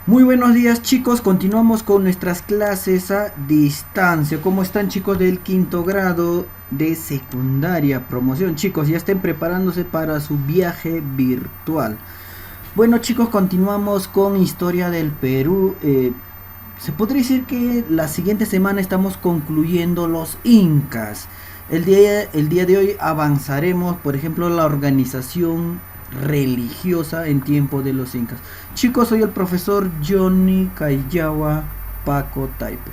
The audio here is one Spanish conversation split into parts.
Muy buenos días chicos, continuamos con nuestras clases a distancia. ¿Cómo están chicos del quinto grado de secundaria? Promoción chicos, ya estén preparándose para su viaje virtual. Bueno chicos, continuamos con historia del Perú. Se podría decir que la siguiente semana estamos concluyendo los incas. El día de hoy avanzaremos, por ejemplo, la organización religiosa en tiempo de los incas. Chicos, soy el profesor Johnny Kayawa Paco Taipe.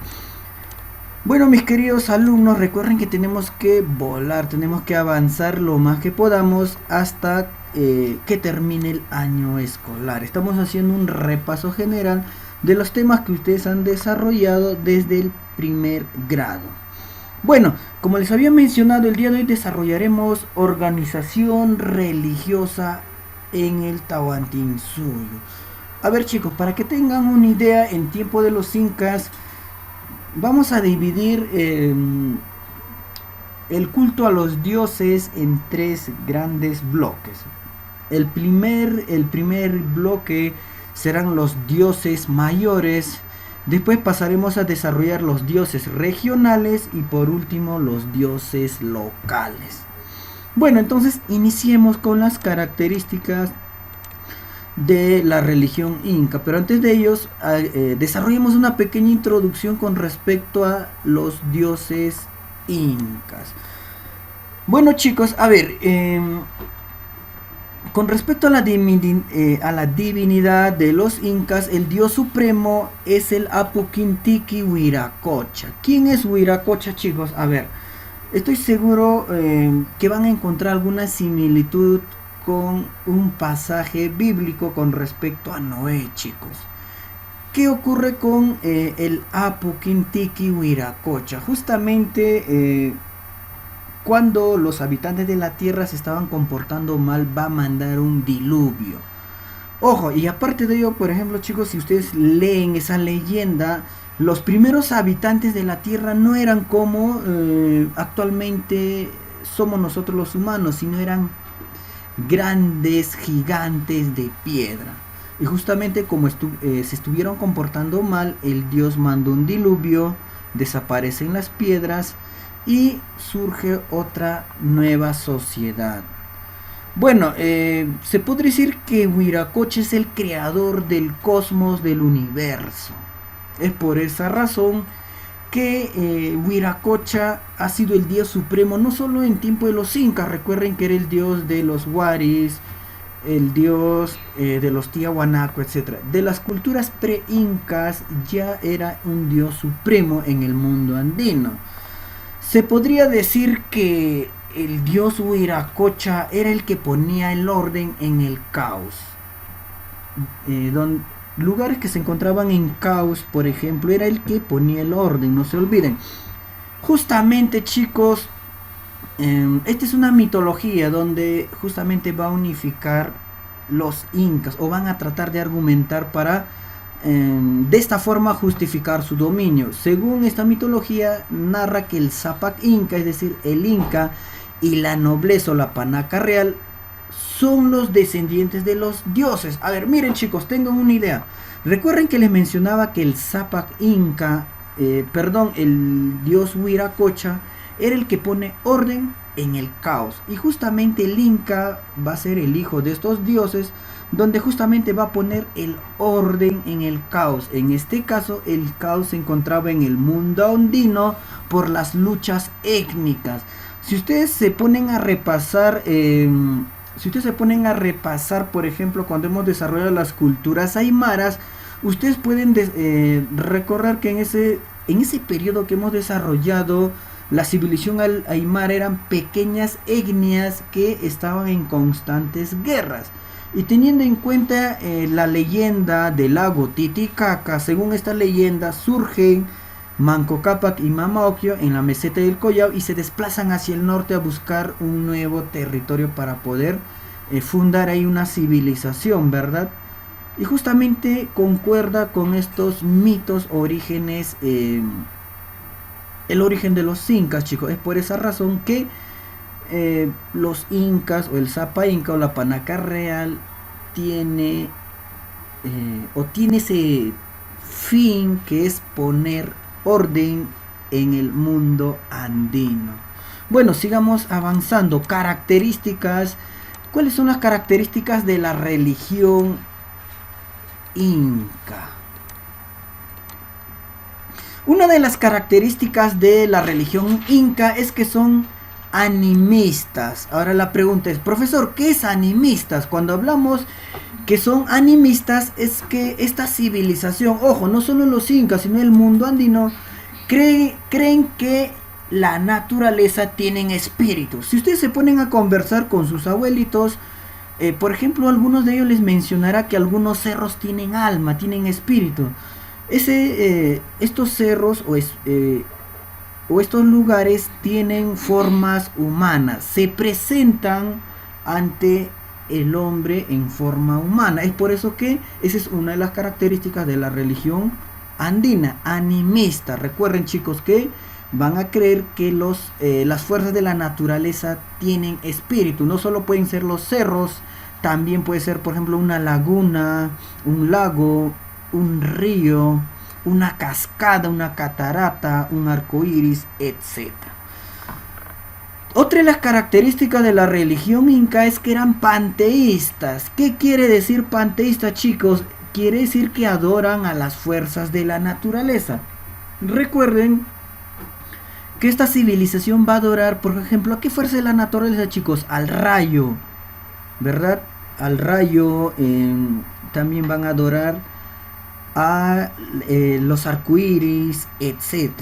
Bueno, mis queridos alumnos, recuerden que tenemos que volar, tenemos que avanzar lo más que podamos hasta que termine el año escolar. Estamos haciendo un repaso general de los temas que ustedes han desarrollado desde el primer grado. Bueno, como les había mencionado, el día de hoy desarrollaremos organización religiosa en el Tahuantinsuyo. A ver chicos, para que tengan una idea, en tiempo de los incas, vamos a dividir el culto a los dioses en tres grandes bloques. El primer bloque serán los dioses mayores. Después pasaremos a desarrollar los dioses regionales y por último los dioses locales. Bueno, entonces iniciemos con las características de la religión inca, pero antes de ellos desarrollemos una pequeña introducción con respecto a los dioses incas. Bueno chicos, a ver, con respecto a la divinidad de los incas, el dios supremo es el Apuquintiqui Huiracocha. ¿Quién es Huiracocha, chicos? A ver, estoy seguro que van a encontrar alguna similitud con un pasaje bíblico con respecto a Noé, chicos. ¿Qué ocurre con el Apuquintiqui Huiracocha? Justamente cuando los habitantes de la tierra se estaban comportando mal, va a mandar un diluvio. Ojo, y aparte de ello, por ejemplo, chicos, si ustedes leen esa leyenda, los primeros habitantes de la tierra no eran como actualmente somos nosotros los humanos, sino eran grandes gigantes de piedra. Y justamente como se estuvieron comportando mal, el dios mandó un diluvio, desaparecen las piedras y surge otra nueva sociedad. Bueno, se podría decir que Huiracocha es el creador del cosmos, del universo. Es por esa razón que Huiracocha ha sido el dios supremo no solo en tiempo de los incas. Recuerden que era el dios de los huaris, el dios de los tiahuanaco, etc. De las culturas pre-incas ya era un dios supremo en el mundo andino. Se podría decir que el dios Huiracocha era el que ponía el orden en el caos. Lugares que se encontraban en caos, por ejemplo, era el que ponía el orden, no se olviden. Justamente, chicos, esta es una mitología donde justamente va a unificar los incas, o van a tratar de argumentar para de esta forma justificar su dominio. Según esta mitología, narra que el Zapac Inca, es decir, el Inca y la nobleza o la panaca real, son los descendientes de los dioses. A ver, miren chicos, tengan una idea. Recuerden que les mencionaba que el Zapac Inca, el dios Huiracocha, era el que pone orden en el caos. Y justamente el Inca va a ser el hijo de estos dioses, donde justamente va a poner el orden en el caos. En este caso, el caos se encontraba en el mundo andino por las luchas étnicas. Si ustedes se ponen a repasar, por ejemplo, cuando hemos desarrollado las culturas aymaras, ustedes pueden recordar que en ese periodo que hemos desarrollado, la civilización aymara eran pequeñas etnias que estaban en constantes guerras. Y teniendo en cuenta la leyenda del lago Titicaca, según esta leyenda surgen Manco Cápac y Mama Ocllo en la meseta del Collao y se desplazan hacia el norte a buscar un nuevo territorio para poder fundar ahí una civilización, ¿verdad? Y justamente concuerda con estos mitos orígenes, el origen de los incas, chicos. Es por esa razón que los incas o el Zapa Inca o la Panaca Real tiene o tiene ese fin que es poner orden en el mundo andino. Bueno, sigamos avanzando. Características. ¿Cuáles son las características de la religión inca? Una de las características de la religión inca es que son animistas. Ahora la pregunta es, profesor, ¿qué es animistas? Cuando hablamos que son animistas es que esta civilización, ojo, no solo los incas, sino el mundo andino, creen que la naturaleza tiene espíritu. Si ustedes se ponen a conversar con sus abuelitos, por ejemplo, algunos de ellos les mencionará que algunos cerros tienen alma, tienen espíritu. Estos cerros o estos lugares tienen formas humanas, se presentan ante el hombre en forma humana. Es por eso que esa es una de las características de la religión andina, animista. Recuerden, chicos, que van a creer que las fuerzas de la naturaleza tienen espíritu. No solo pueden ser los cerros, también puede ser, por ejemplo, una laguna, un lago, un río, una cascada, una catarata, un arco iris, etc. Otra de las características de la religión inca es que eran panteístas. ¿Qué quiere decir panteísta, chicos? Quiere decir que adoran a las fuerzas de la naturaleza. Recuerden que esta civilización va a adorar, por ejemplo, ¿a qué fuerza de la naturaleza, chicos? Al rayo, ¿verdad? Al rayo. También van a adorar a los arcoíris, etc.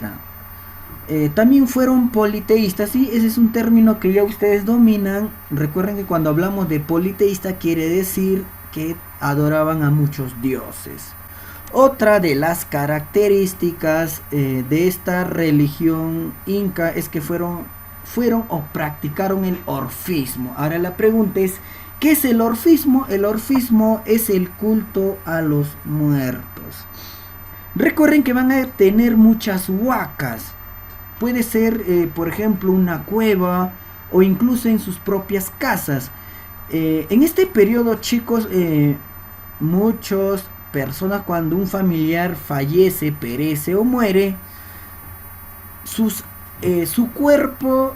También fueron politeístas, ¿sí? Ese es un término que ya ustedes dominan. Recuerden que cuando hablamos de politeísta quiere decir que adoraban a muchos dioses. Otra de las características de esta religión inca es que fueron o practicaron el orfismo. Ahora la pregunta es, ¿qué es el orfismo? El orfismo es el culto a los muertos. Recuerden que van a tener muchas huacas. Puede ser, por ejemplo, una cueva o incluso en sus propias casas. En este periodo, chicos, muchas personas, cuando un familiar fallece, perece o muere, su cuerpo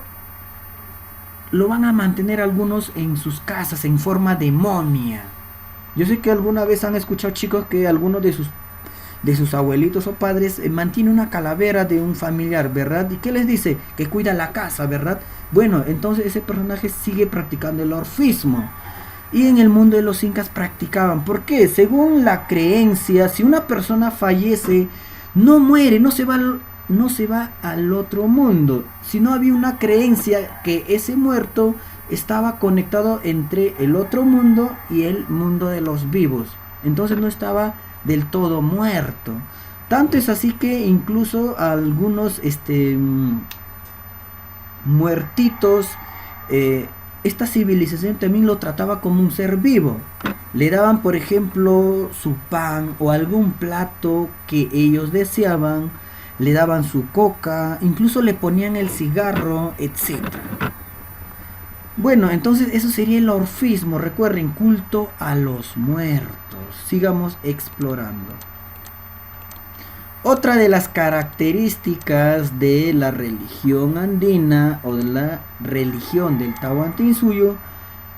lo van a mantener algunos en sus casas en forma de momia. Yo sé que alguna vez han escuchado, chicos, que algunos de sus abuelitos o padres mantiene una calavera de un familiar, ¿verdad? ¿Y qué les dice? Que cuida la casa, ¿verdad? Bueno, entonces ese personaje sigue practicando el orfismo. Y en el mundo de los incas practicaban. ¿Por qué? Según la creencia, si una persona fallece, no muere, no se va al otro mundo, sino había una creencia que ese muerto estaba conectado entre el otro mundo y el mundo de los vivos. Entonces no estaba del todo muerto. Tanto es así que incluso algunos muertitos, esta civilización también lo trataba como un ser vivo. Le daban, por ejemplo, su pan o algún plato que ellos deseaban, le daban su coca, incluso le ponían el cigarro, etc. Bueno, entonces eso sería el orfismo. Recuerden, culto a los muertos. Sigamos explorando. Otra de las características de la religión andina o de la religión del Tahuantinsuyo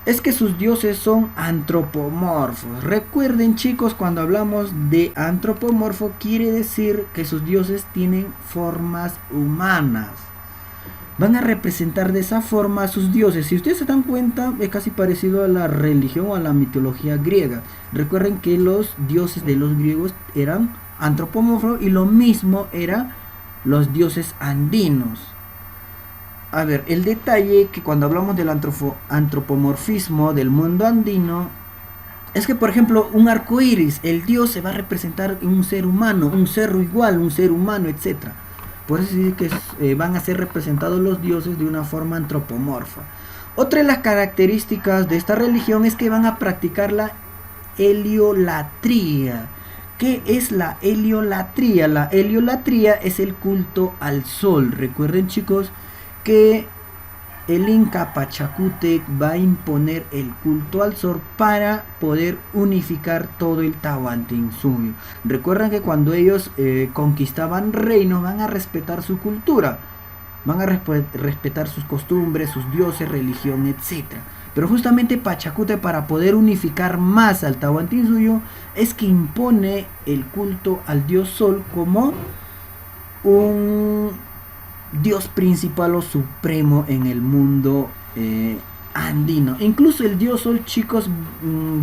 es que sus dioses son antropomorfos. Recuerden, chicos, cuando hablamos de antropomorfo quiere decir que sus dioses tienen formas humanas. Van a representar de esa forma a sus dioses. Si ustedes se dan cuenta, es casi parecido a la religión o a la mitología griega. Recuerden que los dioses de los griegos eran antropomorfos y lo mismo eran los dioses andinos. A ver, el detalle que cuando hablamos del antropomorfismo del mundo andino es que, por ejemplo, un arco iris, el dios se va a representar en un ser humano, un cerro igual, un ser humano, etc. Por eso se dice que van a ser representados los dioses de una forma antropomorfa. Otra de las características de esta religión es que van a practicar la heliolatría. ¿Qué es la heliolatría? La heliolatría es el culto al sol. Recuerden, chicos, que el Inca Pachacútec va a imponer el culto al sol para poder unificar todo el Tahuantinsuyo. Recuerden que cuando ellos conquistaban reinos van a respetar su cultura, van a respetar sus costumbres, sus dioses, religión, etc. Pero justamente Pachacútec, para poder unificar más al Tahuantinsuyo, es que impone el culto al dios sol como un dios principal o supremo en el mundo andino. Incluso el dios sol, chicos,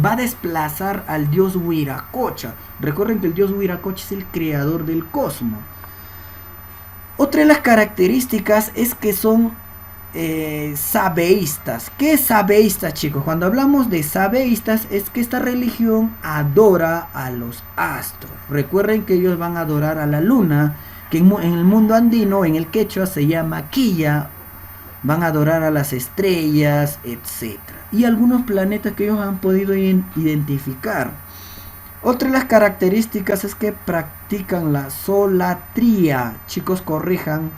va a desplazar al dios Huiracocha. Recuerden que el dios Huiracocha es el creador del cosmos. Otra de las características es que son sabeístas. ¿Qué es sabeísta, chicos? Cuando hablamos de sabeístas es que esta religión adora a los astros. Recuerden que ellos van a adorar a la luna, que en el mundo andino, en el quechua, se llama quilla. Van a adorar a las estrellas, etc. Y algunos planetas que ellos han podido identificar. Otra de las características es que practican la solatría. Chicos, corrijan,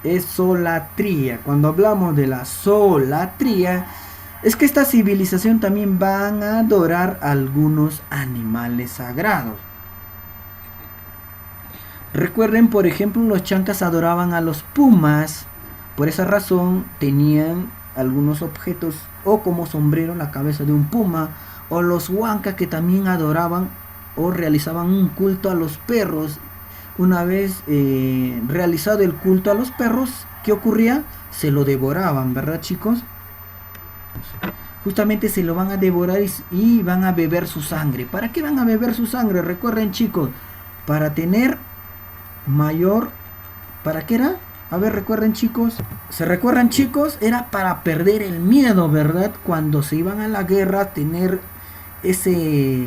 es solatría. Cuando hablamos de la solatría, es que esta civilización también van a adorar a algunos animales sagrados. Recuerden, por ejemplo, los chancas adoraban a los pumas. Por esa razón tenían algunos objetos, o como sombrero la cabeza de un puma. O los huancas, que también adoraban o realizaban un culto a los perros. Una vez realizado el culto a los perros, ¿qué ocurría? Se lo devoraban, ¿verdad, chicos? Justamente se lo van a devorar y van a beber su sangre. ¿Para qué van a beber su sangre? Recuerden, chicos, para tener mayor... ¿Para qué era? A ver, recuerden, chicos. ¿Se recuerdan, chicos? Era para perder el miedo, ¿verdad? Cuando se iban a la guerra, tener ese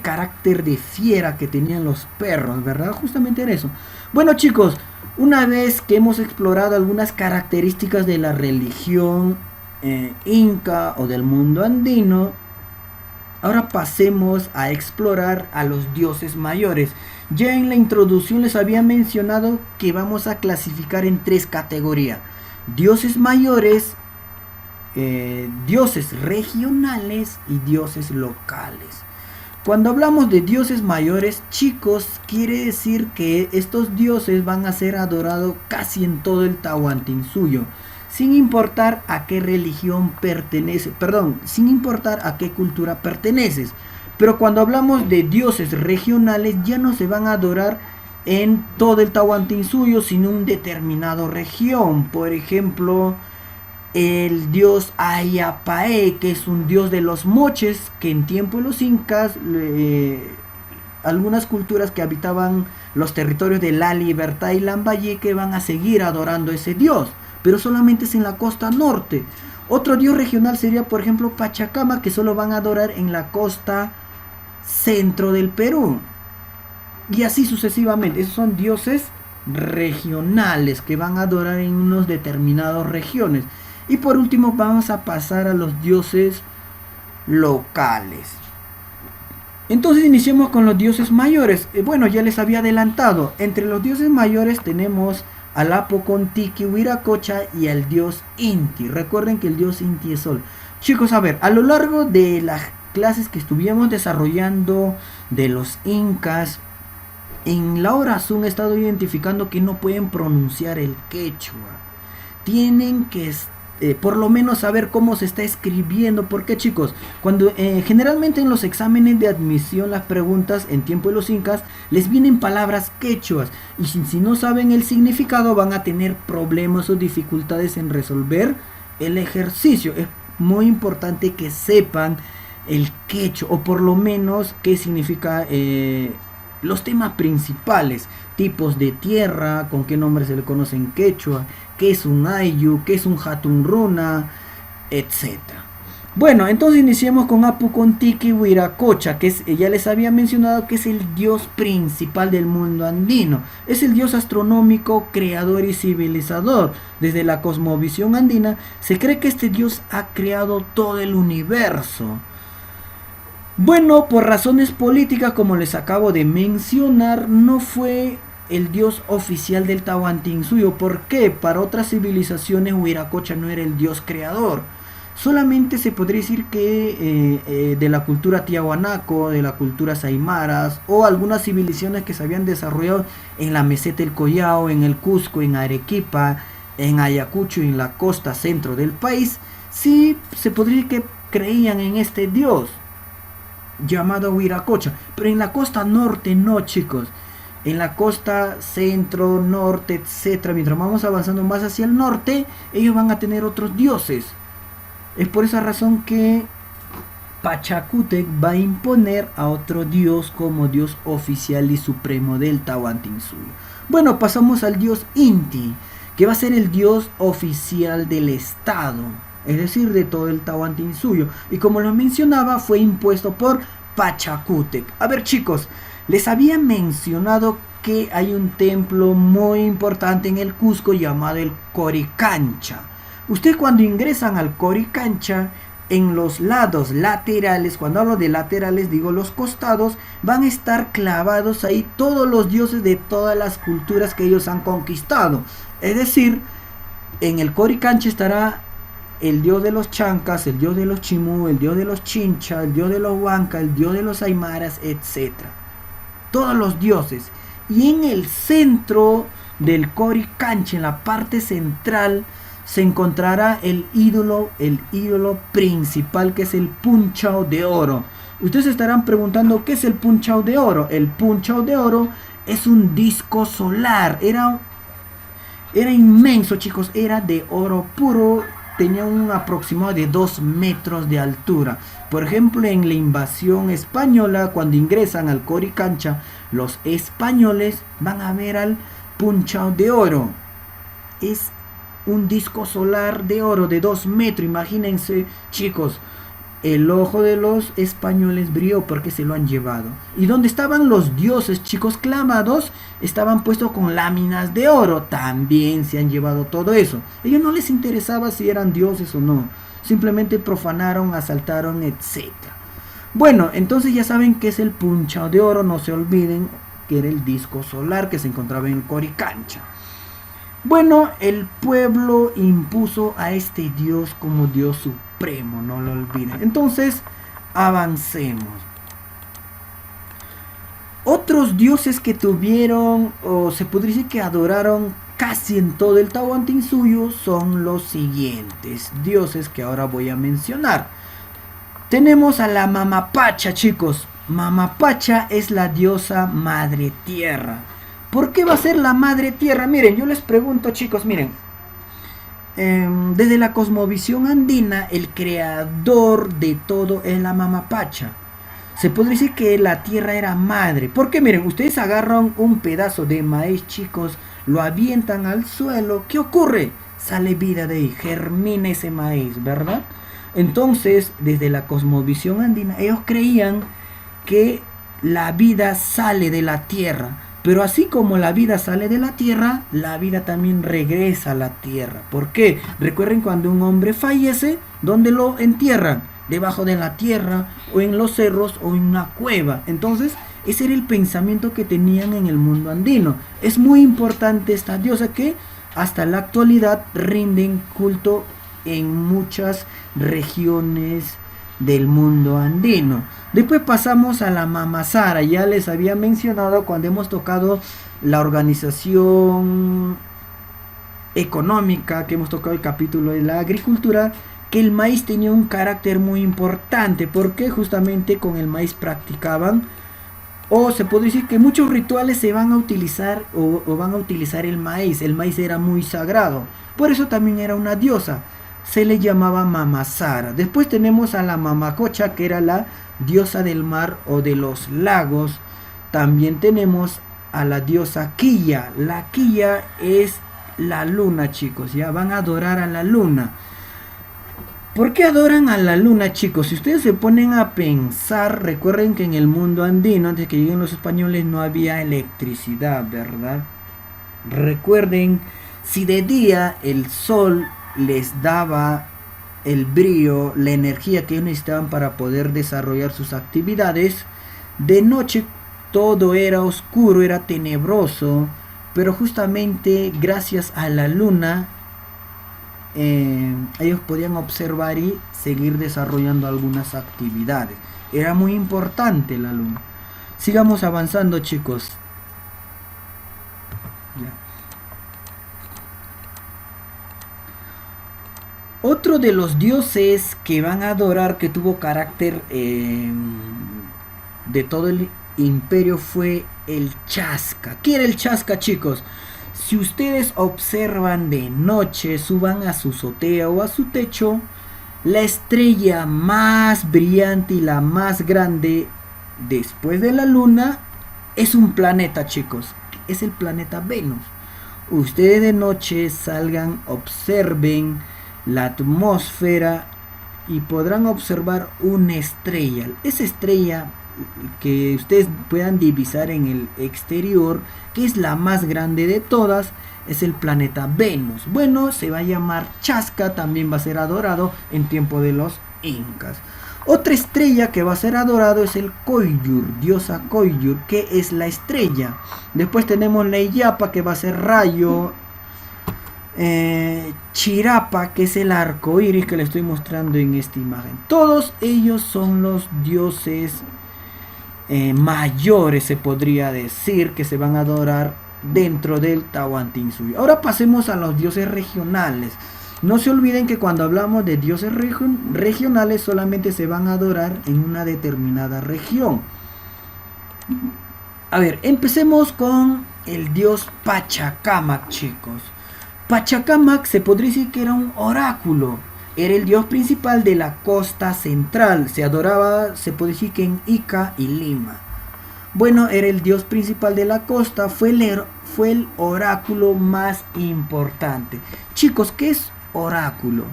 carácter de fiera que tenían los perros, ¿verdad? Justamente era eso. Bueno, chicos, una vez que hemos explorado algunas características de la religión inca o del mundo andino, ahora pasemos a explorar a los dioses mayores. Ya en la introducción les había mencionado que vamos a clasificar en 3 categorías: dioses mayores, dioses regionales y dioses locales. Cuando hablamos de dioses mayores, chicos, quiere decir que estos dioses van a ser adorados casi en todo el Tahuantinsuyo, sin importar a qué religión pertenece, sin importar a qué cultura perteneces. Pero cuando hablamos de dioses regionales, ya no se van a adorar en todo el Tahuantinsuyo, sino en determinada región. Por ejemplo, el dios Ayapae, que es un dios de los moches, que en tiempo de los incas, algunas culturas que habitaban los territorios de La Libertad y Lambayeque van a seguir adorando a ese dios, pero solamente es en la costa norte. Otro dios regional sería, por ejemplo, Pachacama, que solo van a adorar en la costa centro del Perú. Y así sucesivamente. Esos son dioses regionales que van a adorar en unas determinadas regiones. Y por último vamos a pasar a los dioses locales. Entonces iniciemos con los dioses mayores. Bueno, ya les había adelantado. Entre los dioses mayores tenemos al Apo Contiki Huiracocha y al dios Inti. Recuerden que el dios Inti es sol. Chicos, a ver, a lo largo de las clases que estuvimos desarrollando de los incas, en la hora Zoom he estado identificando que no pueden pronunciar el quechua. Tienen que por lo menos saber cómo se está escribiendo. Porque, chicos, cuando generalmente en los exámenes de admisión, las preguntas en tiempo de los incas, les vienen palabras quechuas, y si no saben el significado van a tener problemas o dificultades en resolver el ejercicio. Es muy importante que sepan el quechua, o por lo menos qué significa los temas principales: tipos de tierra, con qué nombre se le conoce en quechua, qué es un ayu, qué es un hatunruna, etc. Bueno, entonces iniciemos con Apu Contiki Huiracocha, que ya les había mencionado que es el dios principal del mundo andino. Es el dios astronómico, creador y civilizador. Desde la cosmovisión andina se cree que este dios ha creado todo el universo. Bueno, por razones políticas, como les acabo de mencionar, no fue el dios oficial del Tahuantinsuyo. ¿Por qué? Para otras civilizaciones Wiracocha no era el dios creador. Solamente se podría decir que de la cultura tiahuanaco, de la cultura aymaras o algunas civilizaciones que se habían desarrollado en la meseta del Collao, en el Cusco, en Arequipa, en Ayacucho y en la costa centro del país, sí se podría decir que creían en este dios llamado Wiracocha. Pero en la costa norte no, chicos. En la costa centro, norte, etcétera, mientras vamos avanzando más hacia el norte, ellos van a tener otros dioses. Es por esa razón que Pachacútec va a imponer a otro dios como dios oficial y supremo del Tahuantinsuyo. Bueno, pasamos al dios Inti, que va a ser el dios oficial del estado, es decir, de todo el Tahuantinsuyo. Y como lo mencionaba, fue impuesto por Pachacútec. A ver, chicos, les había mencionado que hay un templo muy importante en el Cusco llamado el Coricancha. Ustedes cuando ingresan al Coricancha, en los lados laterales, cuando hablo de laterales digo los costados, van a estar clavados ahí todos los dioses de todas las culturas que ellos han conquistado. Es decir, en el Coricancha estará el dios de los chancas, el dios de los chimú, el dios de los chincha, el dios de los huanca, el dios de los aymaras, etc. Todos los dioses. Y en el centro del Coricancha, en la parte central, se encontrará el ídolo principal, que es el punchao de oro. Ustedes se estarán preguntando qué es el punchao de oro. El punchao de oro es un disco solar. Era inmenso, chicos. Era de oro puro. Tenía un aproximado de 2 metros de altura. Por ejemplo, en la invasión española, cuando ingresan al Coricancha, los españoles van a ver al punchao de oro. Es un disco solar de oro de 2 metros. Imagínense, chicos, el ojo de los españoles brilló porque se lo han llevado. Y donde estaban los dioses, chicos, clavados, estaban puestos con láminas de oro. También se han llevado todo eso. A ellos no les interesaba si eran dioses o no. Simplemente profanaron, asaltaron, etc. Bueno, entonces ya saben que es el punchao de oro. No se olviden que era el disco solar que se encontraba en el Coricancha. Bueno, el pueblo impuso a este dios como dios supremo, no lo olviden. Entonces, avancemos. Otros dioses que tuvieron, o se podría decir que adoraron casi en todo el Tahuantinsuyo, son los siguientes dioses que ahora voy a mencionar. Tenemos a la Mamapacha, chicos. Mamapacha es la diosa madre tierra. ¿Por qué va a ser la madre tierra? Miren, yo les pregunto, chicos, miren. Desde la cosmovisión andina, el creador de todo es la Mamapacha. Se podría decir que la tierra era madre. Porque miren, ustedes agarran un pedazo de maíz, chicos, lo avientan al suelo. ¿Qué ocurre? Sale vida de ahí, germina ese maíz, ¿verdad? Entonces, desde la cosmovisión andina, ellos creían que la vida sale de la tierra. Pero así como la vida sale de la tierra, la vida también regresa a la tierra. ¿Por qué? Recuerden cuando un hombre fallece, ¿dónde lo entierran? Debajo de la tierra, o en los cerros, o en una cueva. Entonces, ese era el pensamiento que tenían en el mundo andino. Es muy importante esta diosa que hasta la actualidad rinden culto en muchas regiones del mundo andino. Después pasamos a la Mamasara. Ya les había mencionado cuando hemos tocado la organización económica, que hemos tocado el capítulo de la agricultura, que el maíz tenía un carácter muy importante, porque justamente con el maíz practicaban, o se puede decir que muchos rituales se van a utilizar o van a utilizar el maíz. El maíz era muy sagrado, por eso también era una diosa. Se le llamaba Mamasara. Después tenemos a la Mamacocha, que era la diosa del mar o de los lagos. También tenemos a la diosa Quilla. La Quilla es la luna, chicos. Ya van a adorar a la luna. ¿Por qué adoran a la luna, chicos? Si ustedes se ponen a pensar, recuerden que en el mundo andino, antes que lleguen los españoles, no había electricidad, ¿verdad? Recuerden, si de día el sol les daba el brillo, la energía que ellos necesitaban para poder desarrollar sus actividades, de noche todo era oscuro, era tenebroso, pero justamente gracias a la luna ellos podían observar y seguir desarrollando algunas actividades. Era muy importante la luna. Sigamos avanzando, chicos. Ya. Otro de los dioses que van a adorar, que tuvo carácter de todo el imperio, fue el Chasca. ¿Qué era el Chasca, chicos? Si ustedes observan de noche, suban a su azotea o a su techo, la estrella más brillante y la más grande después de la luna es un planeta, chicos. Es el planeta Venus. Ustedes de noche salgan, observen la atmósfera y podrán observar una estrella. Esa estrella que ustedes puedan divisar en el exterior, que es la más grande de todas, es el planeta Venus. Bueno, se va a llamar Chasca, también va a ser adorado en tiempo de los incas. Otra estrella que va a ser adorado es el Koyur, diosa Koyur, que es la estrella. Después tenemos la Illapa, que va a ser rayo. Chirapa, que es el arco iris que le estoy mostrando en esta imagen. Todos ellos son los dioses mayores, se podría decir, que se van a adorar dentro del Tahuantinsuyo. Ahora pasemos a los dioses regionales. No se olviden que cuando hablamos de dioses regionales solamente se van a adorar en una determinada región. A ver, empecemos con el dios Pachacamac, chicos. Pachacamac se podría decir que era un oráculo. Era el dios principal de la costa central. Se adoraba, se puede decir que en Ica y Lima. Bueno, era el dios principal de la costa. Fue el oráculo más importante. Chicos, ¿qué es oráculo?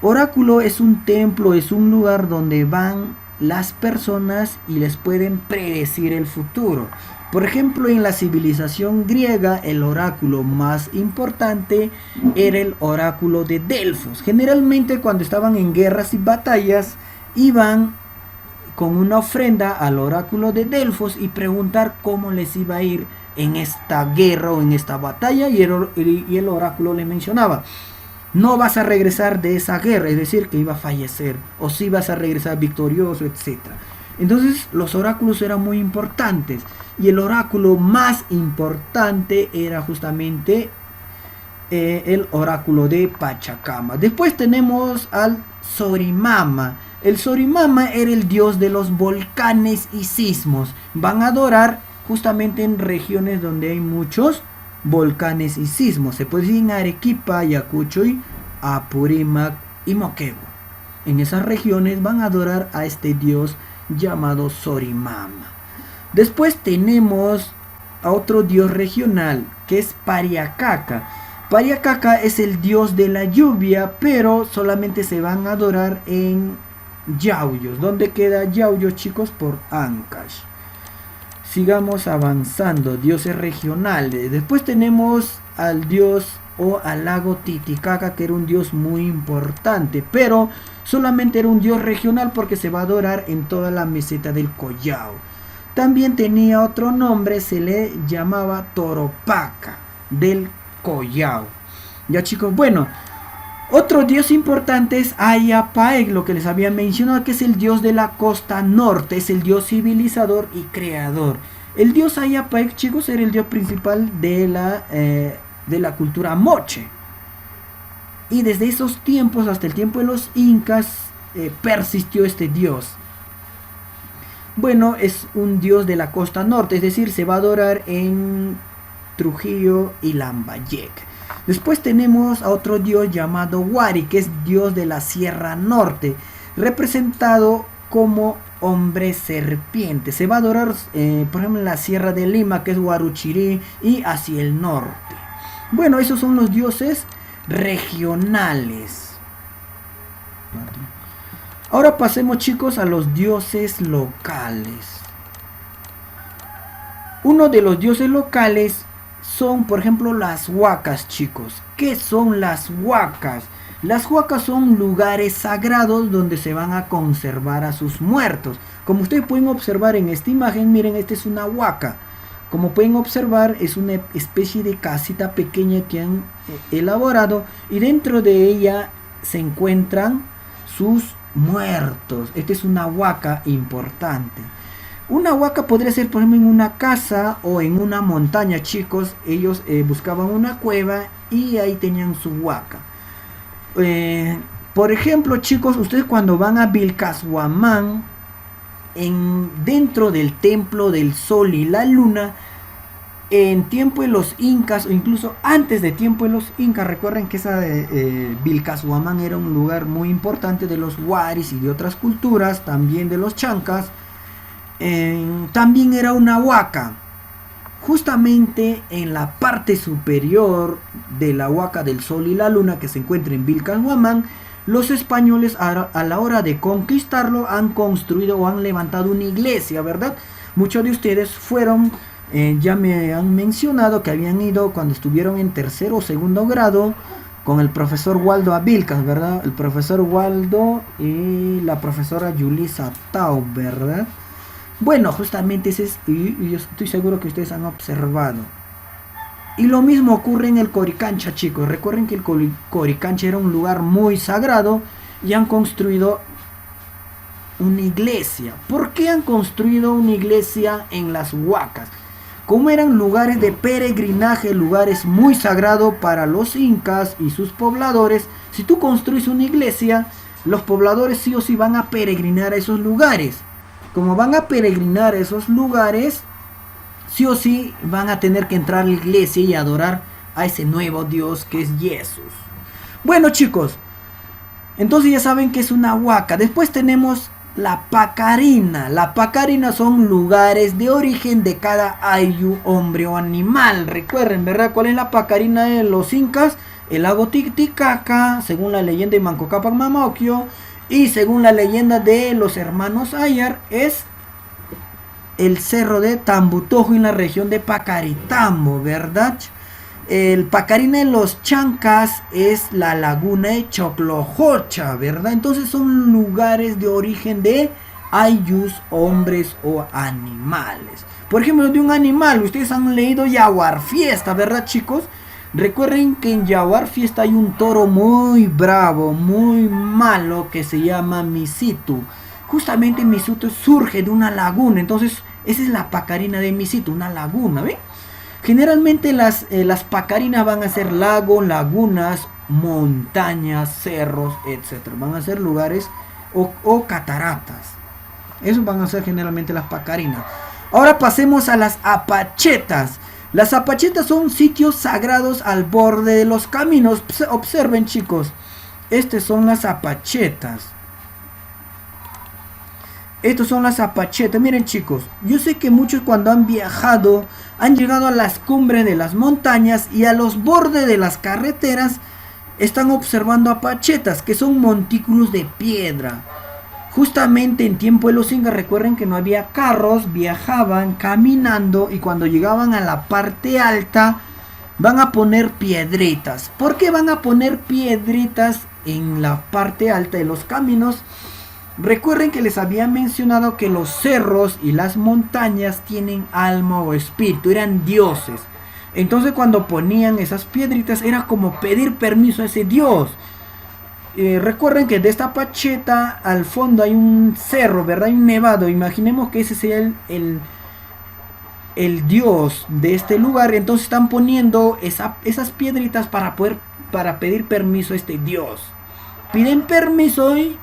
Oráculo es un templo, es un lugar donde van las personas y les pueden predecir el futuro. Por ejemplo, en la civilización griega, el oráculo más importante era el oráculo de Delfos. Generalmente, cuando estaban en guerras y batallas, iban con una ofrenda al oráculo de Delfos y preguntar cómo les iba a ir en esta guerra o en esta batalla, y el oráculo le mencionaba: no vas a regresar de esa guerra, es decir, que iba a fallecer, o si vas a regresar victorioso, etc. Entonces los oráculos eran muy importantes, y el oráculo más importante era justamente el oráculo de Pachacamac. Después tenemos al Sorimama. El Sorimama era el dios de los volcanes y sismos. Van a adorar justamente en regiones donde hay muchos volcanes y sismos. Se puede decir en Arequipa, Ayacucho, Apurímac y Moquegua. En esas regiones van a adorar a este dios llamado Sorimama. Después tenemos a otro dios regional, que es Pariacaca. Pariacaca es el dios de la lluvia, pero solamente se van a adorar en Yauyos. ¿Dónde queda Yauyos, chicos? Por Ancash. Sigamos avanzando, dioses regionales. Después tenemos al dios o al lago Titicaca, que era un dios muy importante, pero solamente era un dios regional porque se va a adorar en toda la meseta del Collao. También tenía otro nombre, se le llamaba Toropaca del Collao. Ya, chicos, bueno, otro dios importante es Ayapaec, lo que les había mencionado, que es el dios de la costa norte, es el dios civilizador y creador. El dios Ayapaec, chicos, era el dios principal de la cultura moche. Y desde esos tiempos hasta el tiempo de los incas persistió este dios. Bueno, es un dios de la costa norte, es decir, se va a adorar en Trujillo y Lambayeque. Después tenemos a otro dios llamado Huari, que es dios de la Sierra Norte, representado como hombre serpiente. Se va a adorar, por ejemplo, en la Sierra de Lima, que es Huaruchirí, y hacia el norte. Bueno, esos son los dioses regionales. Ahora pasemos, chicos, a los dioses locales. Uno de los dioses locales son, por ejemplo, las huacas, chicos. ¿Qué son las huacas? Las huacas son lugares sagrados donde se van a conservar a sus muertos. Como ustedes pueden observar en esta imagen, miren, esta es una huaca. Como pueden observar, es una especie de casita pequeña que han elaborado, y dentro de ella se encuentran sus muertos. Esta es una huaca importante. Una huaca podría ser, por ejemplo, en una casa o en una montaña, chicos. Ellos buscaban una cueva y ahí tenían su huaca. Por ejemplo, chicos, ustedes cuando van a Vilcashuamán, dentro del templo del sol y la luna, en tiempo de los incas o incluso antes de tiempo de los incas, recuerden que esa Vilcashuamán era un lugar muy importante de los huaris y de otras culturas, también de los chancas. También era una huaca. Justamente en la parte superior de la huaca del sol y la luna, que se encuentra en Vilcashuamán, los españoles a la hora de conquistarlo han construido o han levantado una iglesia, ¿verdad? Muchos de ustedes fueron, ya me han mencionado que habían ido cuando estuvieron en tercero o segundo grado con el profesor Waldo a Vilcas, ¿verdad? El profesor Waldo y la profesora Yulisa Tau, ¿verdad? Bueno, justamente ese es, y yo estoy seguro que ustedes han observado. Y lo mismo ocurre en el Coricancha, chicos. Recuerden que el Coricancha era un lugar muy sagrado y han construido una iglesia. ¿Por qué han construido una iglesia en las huacas? Como eran lugares de peregrinaje, lugares muy sagrados para los incas y sus pobladores, si tú construyes una iglesia, los pobladores sí o sí van a peregrinar a esos lugares. Como van a peregrinar a esos lugares, sí o sí van a tener que entrar a la iglesia y adorar a ese nuevo Dios que es Jesús. Bueno, chicos, entonces ya saben que es una huaca. Después tenemos la pacarina. La pacarina son lugares de origen de cada ayu, hombre o animal. Recuerden, ¿verdad? ¿Cuál es la pacarina de los incas? El lago Titicaca, según la leyenda de Manco Cápac Mamoquio, y según la leyenda de los hermanos Ayar, es el cerro de Tambutojo en la región de Pacaritambo, ¿verdad? El pacarina de los chancas es la laguna de Choclojocha, ¿verdad? Entonces son lugares de origen de ayus, hombres o animales. Por ejemplo, de un animal, ustedes han leído Yaguar Fiesta, ¿verdad, chicos? Recuerden que en Yaguar Fiesta hay un toro muy bravo, muy malo, que se llama Misitu. Justamente Misitu surge de una laguna, entonces esa es la pacarina de Misitu, una laguna, ¿ven? Generalmente las pacarinas van a ser lagos, lagunas, montañas, cerros, etc. Van a ser lugares o cataratas. Eso van a ser generalmente las pacarinas. Ahora pasemos a las apachetas. Las apachetas son sitios sagrados al borde de los caminos. Observen, chicos. Estas son las apachetas. Estas son las apachetas. Miren, chicos, yo sé que muchos cuando han viajado han llegado a las cumbres de las montañas y a los bordes de las carreteras están observando apachetas, que son montículos de piedra. Justamente en tiempo de los incas, recuerden que no había carros, viajaban caminando y cuando llegaban a la parte alta van a poner piedritas. ¿Por qué van a poner piedritas en la parte alta de los caminos? Recuerden que les había mencionado que los cerros y las montañas tienen alma o espíritu, eran dioses. Entonces cuando ponían esas piedritas era como pedir permiso a ese dios. Recuerden que de esta pacheta al fondo hay un cerro, ¿verdad? Hay un nevado. Imaginemos que ese sea el dios de este lugar. Entonces están poniendo esas piedritas para pedir permiso a este dios. Piden permiso y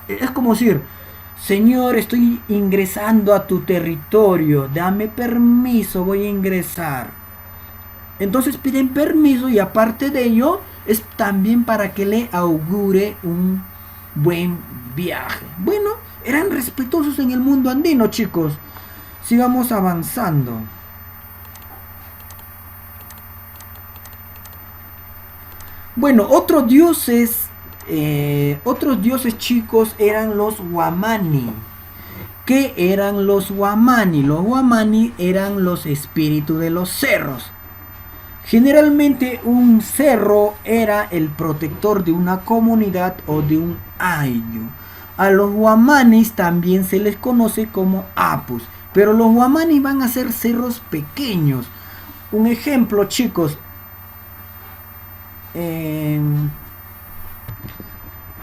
es como decir: Señor, estoy ingresando a tu territorio, dame permiso, voy a ingresar. Entonces piden permiso y aparte de ello es también para que le augure un buen viaje. Bueno, eran respetuosos en el mundo andino, chicos. Sigamos avanzando. Bueno, otros dioses, chicos, eran los Huamani. ¿Qué eran los Huamani? Los Huamani eran los espíritus de los cerros. Generalmente un cerro era el protector de una comunidad o de un ayllu. A los guamanis también se les conoce como apus, pero los guamanis van a ser cerros pequeños. Un ejemplo, chicos,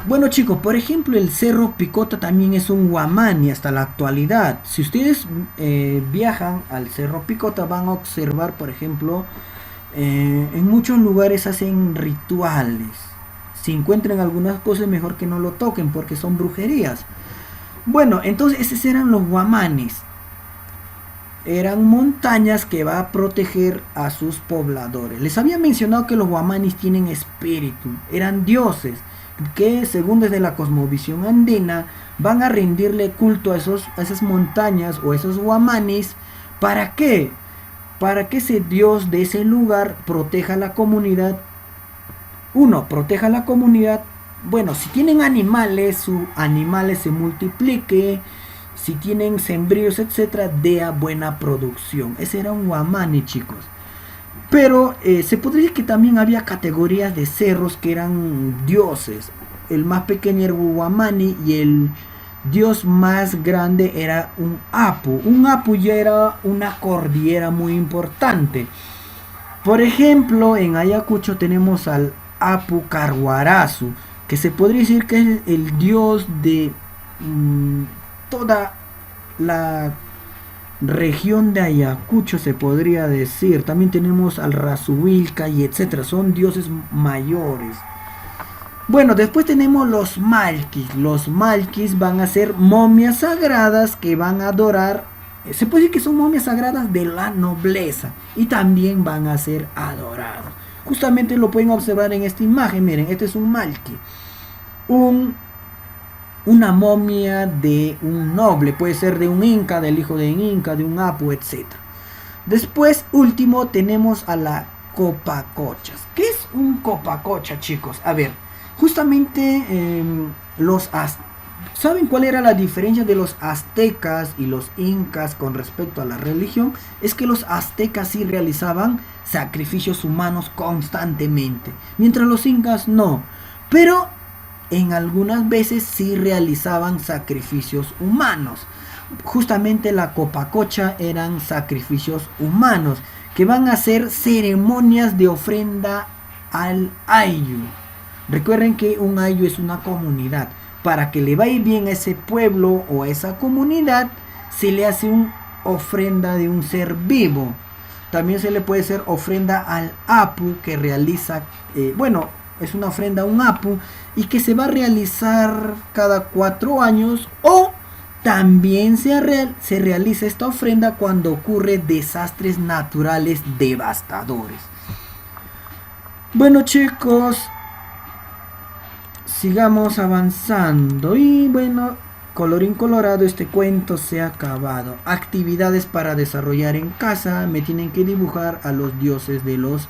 bueno chicos, por ejemplo el Cerro Picota también es un guamani hasta la actualidad. Si ustedes viajan al Cerro Picota van a observar, por ejemplo, en muchos lugares hacen rituales. Si encuentran algunas cosas mejor que no lo toquen porque son brujerías. Bueno, entonces esos eran los guamanis. Eran montañas que va a proteger a sus pobladores. Les había mencionado que los guamanis tienen espíritu, eran dioses que según desde la cosmovisión andina van a rendirle culto a esas montañas o a esos guamanis. ¿Para qué? Para que ese dios de ese lugar proteja a la comunidad. Uno, proteja a la comunidad. Bueno, si tienen animales, sus animales se multiplique. Si tienen sembríos, etcétera, dé a buena producción. Ese era un guamani, chicos. Pero se podría decir que también había categorías de cerros que eran dioses. El más pequeño era un guamani y el dios más grande era un apu. Un apu ya era una cordillera muy importante. Por ejemplo, en Ayacucho tenemos al Apu Carhuarazu, que se podría decir que es el dios de toda la región de Ayacucho, se podría decir. También tenemos al Razuilca y etcétera, son dioses mayores. Bueno, después tenemos los malquis. Los malquis van a ser momias sagradas que van a adorar. Se puede decir que son momias sagradas de la nobleza y también van a ser adorados. Justamente lo pueden observar en esta imagen. Miren, este es un malqui, una momia de un noble, puede ser de un inca, del hijo de un inca, de un apu, etc. Después, último, tenemos a la copacochas. ¿Qué es un copacocha, chicos? A ver, justamente ¿saben cuál era la diferencia de los aztecas y los incas con respecto a la religión? Es que los aztecas sí realizaban sacrificios humanos constantemente, mientras los incas no. Pero en algunas veces sí realizaban sacrificios humanos. Justamente la copacocha eran sacrificios humanos que van a ser ceremonias de ofrenda al ayu. Recuerden que un ayu es una comunidad. Para que le vaya bien a ese pueblo o a esa comunidad, se le hace una ofrenda de un ser vivo. También se le puede hacer ofrenda al apu que realiza, es una ofrenda a un apu y que se va a realizar cada 4 años, o también se realiza esta ofrenda cuando ocurre desastres naturales devastadores. Bueno chicos, sigamos avanzando y bueno, colorín colorado, este cuento se ha acabado. Actividades para desarrollar en casa, me tienen que dibujar a los dioses de los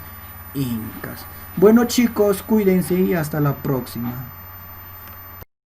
incas. Bueno chicos, cuídense y hasta la próxima.